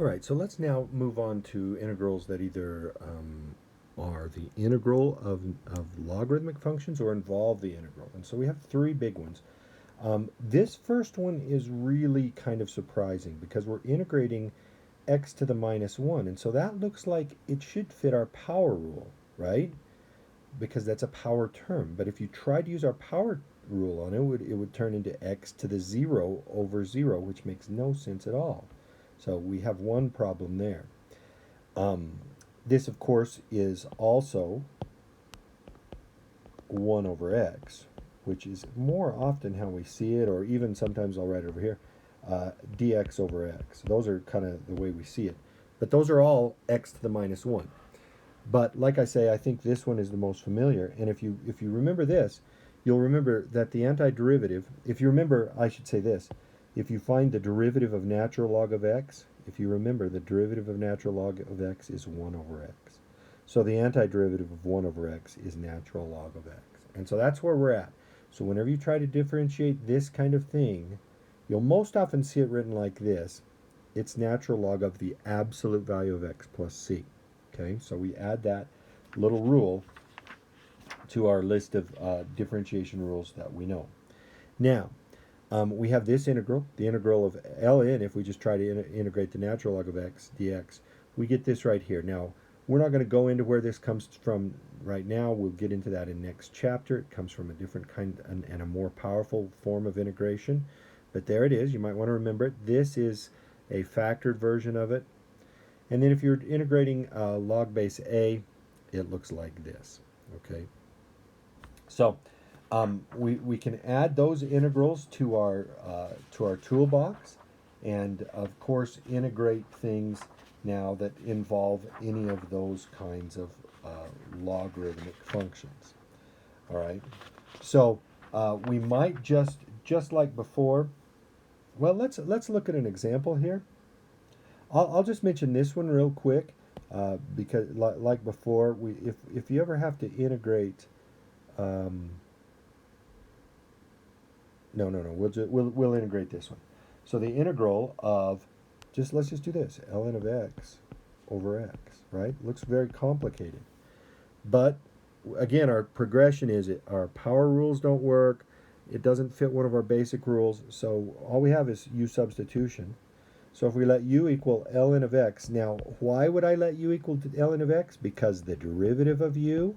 All right, so let's now move on to integrals that either are the integral of logarithmic functions or involve the integral. And so we have three big ones. This first one is really kind of surprising because we're integrating x to the minus 1. And so that looks like it should fit our power rule, right? Because that's a power term. But if you try to use our power rule on it, it would turn into x to the 0 over 0, which makes no sense at all. So we have one problem there. Um, this, of course, is also 1 over x, which is more often how we see it, or even sometimes I'll write it over here, dx over x. Those are kind of the way we see it. But those are all x to the minus 1. But like I say, I think this one is the most familiar. And if you remember this, you'll remember that the antiderivative, if you remember, I should say this, if you find the derivative of natural log of x, if you remember, the derivative of natural log of x is 1 over x. So the antiderivative of 1 over x is natural log of x. And so that's where we're at. So whenever you try to differentiate this kind of thing, you'll most often see it written like this. It's natural log of the absolute value of x plus c. Okay, so we add that little rule to our list of differentiation rules that we know. Now, we have this integral, the integral of ln. If we just try to integrate the natural log of x dx, we get this right here. Now, we're not going to go into where this comes from right now. We'll get into that in next chapter. It comes from a different kind and a more powerful form of integration. But there it is. You might want to remember it. This is a factored version of it. And then if you're integrating log base a, it looks like this. Okay. So we can add those integrals to our toolbox, and of course integrate things now that involve any of those kinds of logarithmic functions. All right. So we might just like before. Well, let's look at an example here. I'll just mention this one real quick because like before, if you ever have to integrate. Um, no. We'll integrate this one. So the integral of let's just do this ln of x over x, right? Looks very complicated, but again, our progression is our power rules don't work. It doesn't fit one of our basic rules, so all we have is u substitution. So if we let u equal ln of x, now why would I let u equal ln of x? Because the derivative of u,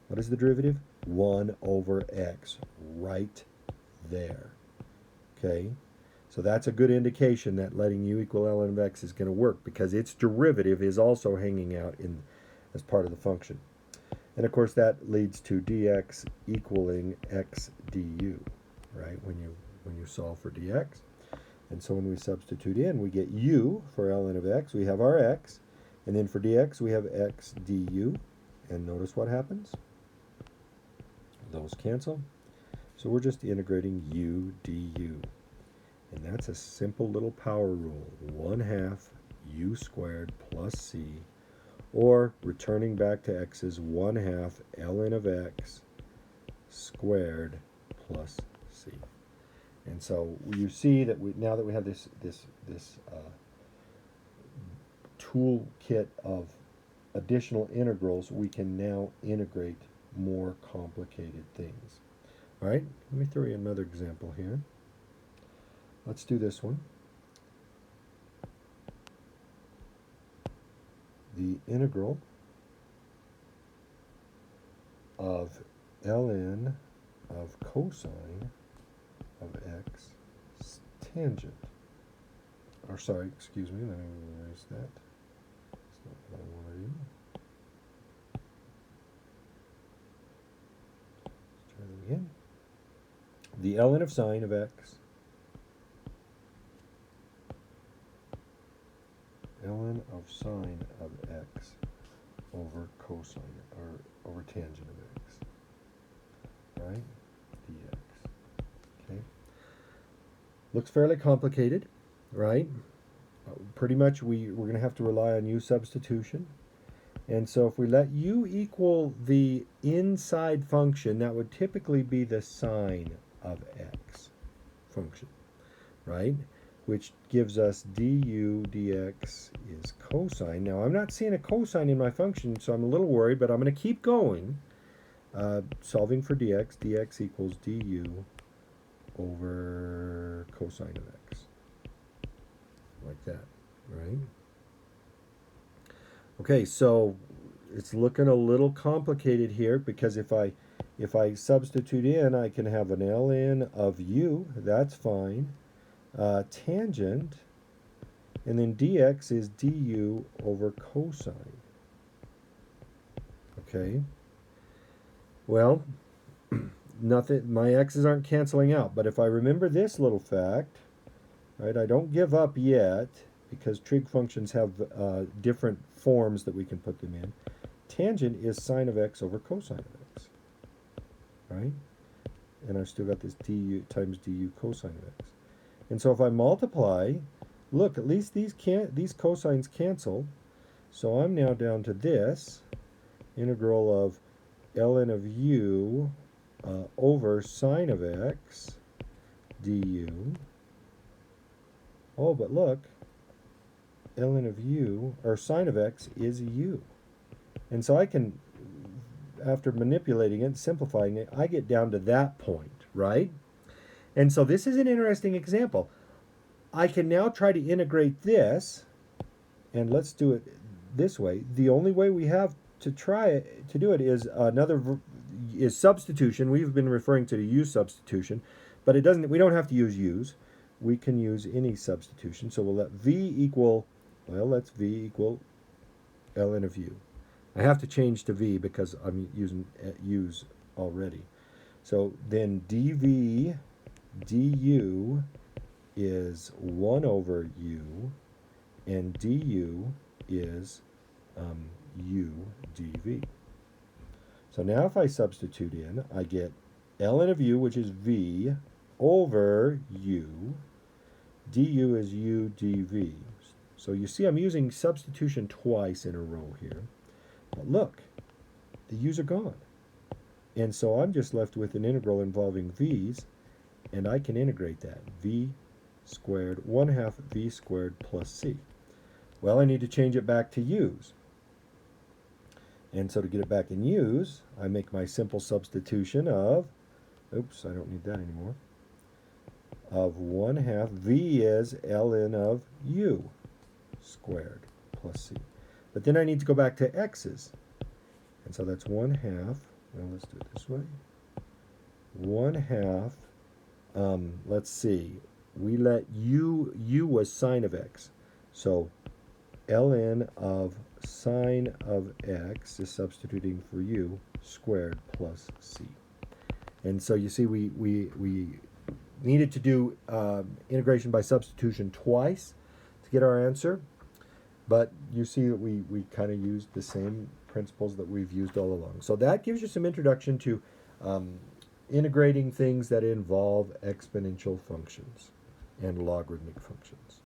what is the derivative? 1 over x, right there. Okay, so that's a good indication that letting u equal ln of x is going to work because its derivative is also hanging out in as part of the function. And of course that leads to dx equaling x du, right, when you solve for dx. And so when we substitute in, we get u for ln of x. We have our x. And then for dx, we have x du. And notice what happens. Those cancel. So we're just integrating u du. And that's a simple little power rule. 1/2 u squared plus c. Or returning back to x is 1/2 ln of x squared plus c. And so you see that now that we have this toolkit of additional integrals, we can now integrate more complicated things. All right, let me throw you another example here. Let's do this one. The integral of ln of cosine of x tangent. Or sorry, excuse me, let me erase that. That's not what I want to do. Let's try that again. The ln of sine of x, ln of sine of x over cosine, or over tangent of x, right, dx. Okay. Looks fairly complicated, right? Pretty much we're going to have to rely on u substitution. And so if we let u equal the inside function, that would typically be the sine of x function, right? which gives us du dx is cosine. Now, I'm not seeing a cosine in my function, so I'm a little worried, but I'm going to keep going. Solving for dx, dx equals du over cosine of x. Like that, right? Okay, so it's looking a little complicated here because if I substitute in, I can have an ln of u, that's fine. Tangent, and then dx is du over cosine. Okay. Well, nothing. My x's aren't canceling out, but if I remember this little fact, right? I don't give up yet because trig functions have different forms that we can put them in. Tangent is sine of x over cosine of x, right? And I've still got this du times du cosine of x. And so if I multiply, look, at least these cosines cancel. So I'm now down to this integral of ln of u over sine of x du. Oh, but look, ln of u, or sine of x, is u. And so I can, after manipulating it, simplifying it, I get down to that point, right? And so this is an interesting example. I can now try to integrate this, and let's do it this way. The only way we have to try it, to do it, is is substitution. We've been referring to the u substitution, but it doesn't. We don't have to use u's. We can use any substitution. So we'll let v equal, well, let's v equal ln of u. I have to change to v because I'm using u's already. So then dv du is 1 over u, and du is u dv. So now if I substitute in, I get ln of u, which is v, over u. Du is u dv. So you see I'm using substitution twice in a row here. But look, the u's are gone. And so I'm just left with an integral involving v's, and I can integrate that. V squared, 1/2 v squared plus c. Well, I need to change it back to u's. And so to get it back in u's, I make my simple substitution of, oops, I don't need that anymore, of 1/2, v is ln of u squared plus c. But then I need to go back to x's. And so that's 1/2, well, let's do it this way. 1/2, let's see, we let u was sine of x. So ln of sine of x is substituting for u squared plus c. And so you see we needed to do integration by substitution twice to get our answer. But you see that we kind of used the same principles that we've used all along. So that gives you some introduction to integrating things that involve exponential functions and logarithmic functions.